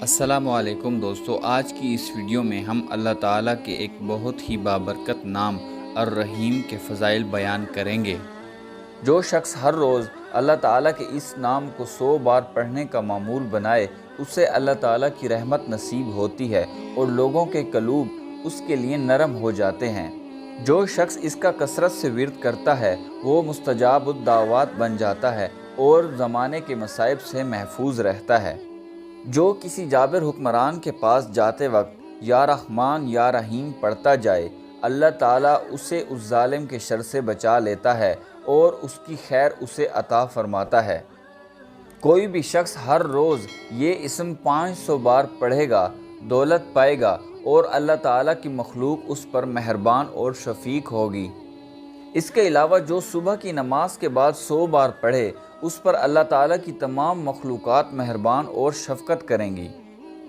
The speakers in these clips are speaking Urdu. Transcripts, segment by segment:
السلام علیکم دوستو، آج کی اس ویڈیو میں ہم اللہ تعالیٰ کے ایک بہت ہی بابرکت نام الرحیم کے فضائل بیان کریں گے۔ جو شخص ہر روز اللہ تعالیٰ کے اس نام کو 100 بار پڑھنے کا معمول بنائے، اسے اللہ تعالیٰ کی رحمت نصیب ہوتی ہے اور لوگوں کے قلوب اس کے لیے نرم ہو جاتے ہیں۔ جو شخص اس کا کثرت سے ورد کرتا ہے وہ مستجاب الدعوات بن جاتا ہے اور زمانے کے مصائب سے محفوظ رہتا ہے۔ جو کسی جابر حکمران کے پاس جاتے وقت یا رحمان یا رحیم پڑھتا جائے، اللہ تعالیٰ اسے اس ظالم کے شر سے بچا لیتا ہے اور اس کی خیر اسے عطا فرماتا ہے۔ کوئی بھی شخص ہر روز یہ اسم 500 بار پڑھے گا، دولت پائے گا اور اللہ تعالیٰ کی مخلوق اس پر مہربان اور شفیق ہوگی۔ اس کے علاوہ جو صبح کی نماز کے بعد 100 بار پڑھے، اس پر اللہ تعالیٰ کی تمام مخلوقات مہربان اور شفقت کریں گی۔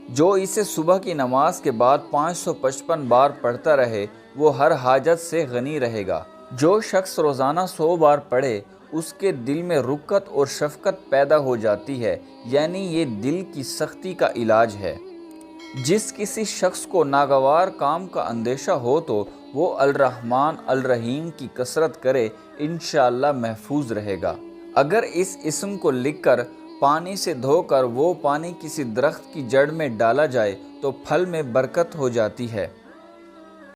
جو اسے صبح کی نماز کے بعد 555 بار پڑھتا رہے، وہ ہر حاجت سے غنی رہے گا۔ جو شخص روزانہ 100 بار پڑھے، اس کے دل میں رقت اور شفقت پیدا ہو جاتی ہے، یعنی یہ دل کی سختی کا علاج ہے۔ جس کسی شخص کو ناگوار کام کا اندیشہ ہو تو وہ الرحمن الرحیم کی کثرت کرے، انشاءاللہ محفوظ رہے گا۔ اگر اس اسم کو لکھ کر پانی سے دھو کر وہ پانی کسی درخت کی جڑ میں ڈالا جائے تو پھل میں برکت ہو جاتی ہے۔